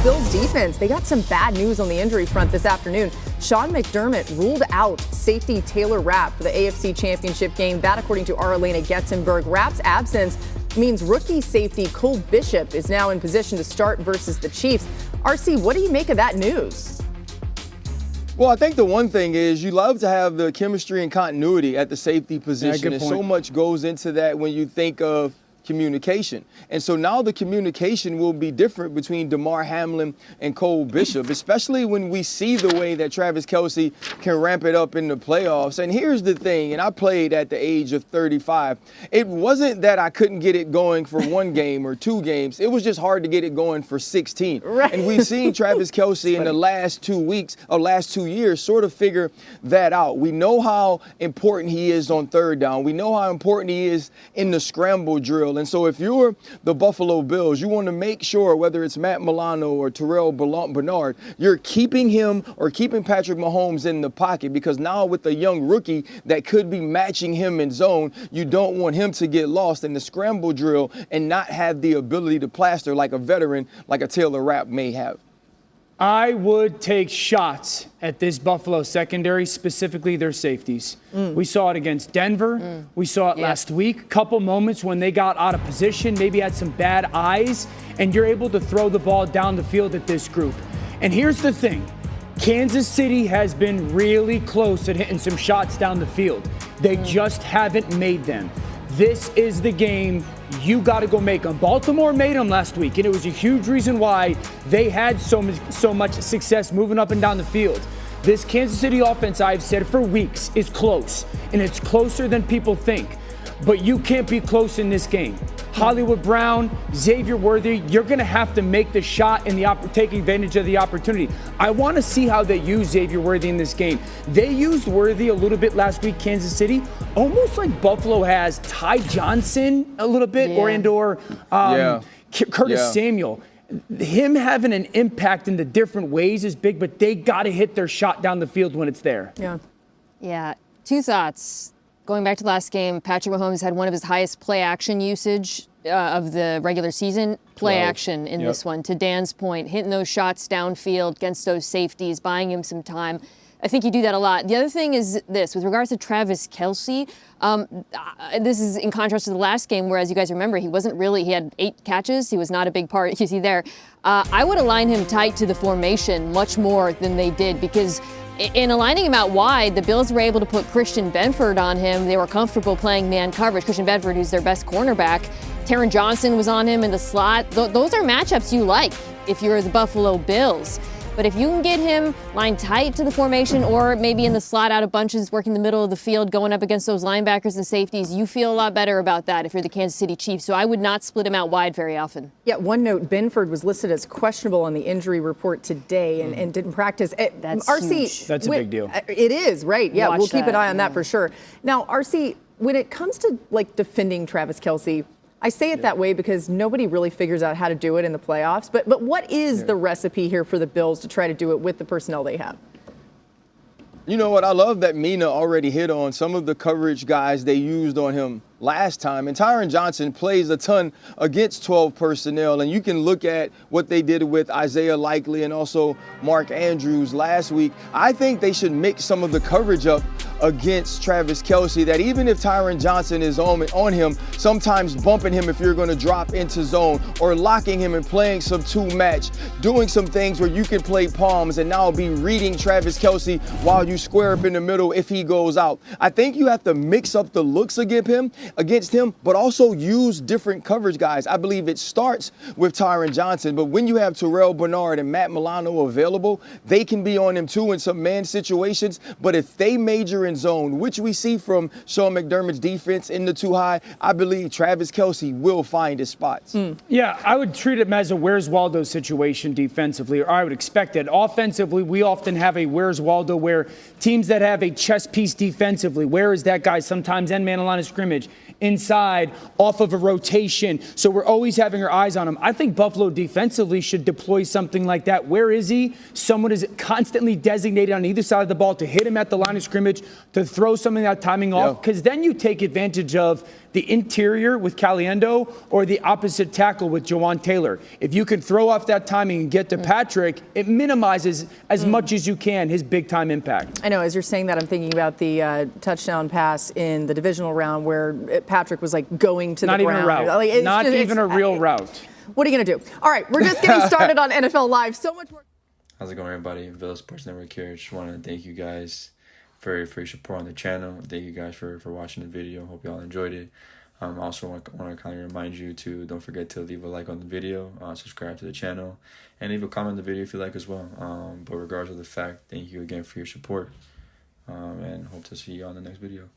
Bills defense, they got some bad news on the injury front this afternoon. Sean McDermott ruled out safety Taylor Rapp for the AFC Championship game. That, according to Arlena Getzenberg. Rapp's absence means rookie safety Cole Bishop is now in position to start versus the Chiefs. RC, what do you make of that news? Well, I think the one thing is you love to have the chemistry and continuity at the safety position. And so much goes into that when you think of communication. And so now the communication will be different between Damar Hamlin and Cole Bishop, especially when we see the way that Travis Kelce can ramp it up in the playoffs. And here's the thing, and I played at the age of 35. It wasn't that I couldn't get it going for one game or two games. It was just hard to get it going for 16. Right. And we've seen Travis Kelce in the last 2 weeks or last 2 years sort of figure that out. We know how important he is on third down. We know how important he is in the scramble drill. And so if you're the Buffalo Bills, you want to make sure, whether it's Matt Milano or Terrell Bernard, you're keeping him or keeping Patrick Mahomes in the pocket, because now with a young rookie that could be matching him in zone, you don't want him to get lost in the scramble drill and not have the ability to plaster like a veteran, like a Taylor Rapp may have. I would take shots at this Buffalo secondary, specifically their safeties. We saw it against Denver. We saw it last week. Couple moments when they got out of position, maybe had some bad eyes, and you're able to throw the ball down the field at this group. And here's the thing. Kansas City has been really close at hitting some shots down the field. They just haven't made them. This is the game you got to go make them. Baltimore made them last week, and it was a huge reason why they had so much success moving up and down the field. This Kansas City offense, I've said for weeks, is close, and it's closer than people think. But you can't be close in this game. Hollywood Brown, Xavier Worthy, you're going to have to make the shot and take advantage of the opportunity. I want to see how they use Xavier Worthy in this game. They used Worthy a little bit last week, Kansas City, almost like Buffalo has Ty Johnson a little bit, or Curtis Samuel. Him having an impact in the different ways is big, but they got to hit their shot down the field when it's there. Yeah. Two thoughts. Going back to the last game, Patrick Mahomes had one of his highest play action usage of the regular season. Play action in this one. To Dan's point, hitting those shots downfield against those safeties, buying him some time. I think you do that a lot. The other thing is this, with regards to Travis Kelce, this is in contrast to the last game, where, as you guys remember, he had 8 catches. He was not a big part, you see there. I would align him tight to the formation much more than they did, because in aligning him out wide, the Bills were able to put Christian Benford on him. They were comfortable playing man coverage. Christian Benford, who's their best cornerback. Taron Johnson was on him in the slot. Those are matchups you like if you're the Buffalo Bills. But if you can get him lined tight to the formation, or maybe in the slot out of bunches, working the middle of the field, going up against those linebackers and safeties, you feel a lot better about that if you're the Kansas City Chiefs. So I would not split him out wide very often. Yeah, one note, Benford was listed as questionable on the injury report today and didn't practice. That's RC, huge. That's a big deal. It is, right. Yeah, we'll keep an eye on that for sure. Now, RC, when it comes to defending Travis Kelce, I say it that way because nobody really figures out how to do it in the playoffs. But what is the recipe here for the Bills to try to do it with the personnel they have? You know what? I love that Mina already hit on some of the coverage guys they used on him last time. And Tyron Johnson plays a ton against 12 personnel. And you can look at what they did with Isaiah Likely and also Mark Andrews last week. I think they should mix some of the coverage up against Travis Kelce, that even if Tyron Johnson is on him, sometimes bumping him if you're going to drop into zone, or locking him and playing some two-match, doing some things where you can play palms and now be reading Travis Kelce while you square up in the middle if he goes out. I think you have to mix up the looks against him, but also use different coverage guys. I believe it starts with Tyron Johnson, but when you have Terrell Bernard and Matt Milano available, they can be on him too in some man situations. But if they major in zone, which we see from Sean McDermott's defense in the too high, I believe Travis Kelce will find his spots. Yeah, I would treat it as a Where's Waldo situation defensively, or I would expect it. Offensively, we often have a Where's Waldo, where teams that have a chess piece defensively, where is that guy sometimes, end man line of scrimmage, inside off of a rotation. So we're always having our eyes on him. I think Buffalo defensively should deploy something like that. Where is he? Someone is constantly designated on either side of the ball to hit him at the line of scrimmage, to throw some of that timing off, because then you take advantage of the interior with Caliendo or the opposite tackle with Jawan Taylor. If you can throw off that timing and get to Patrick, it minimizes as much as you can his big-time impact. I know, as you're saying that, I'm thinking about the touchdown pass in the divisional round where Patrick was like going to the ground. Not even a route. Like, Not even a real route. What are you going to do? All right, we're just getting started on NFL Live. So much more. How's it going, everybody? Villa Sports Network here. Just want to thank you guys for your support on the channel. Thank you guys for watching the video. Hope you all enjoyed it. I also want to kind of remind you to don't forget to leave a like on the video, subscribe to the channel, and leave a comment on the video if you like as well. But regardless of the fact, thank you again for your support, and hope to see you on the next video.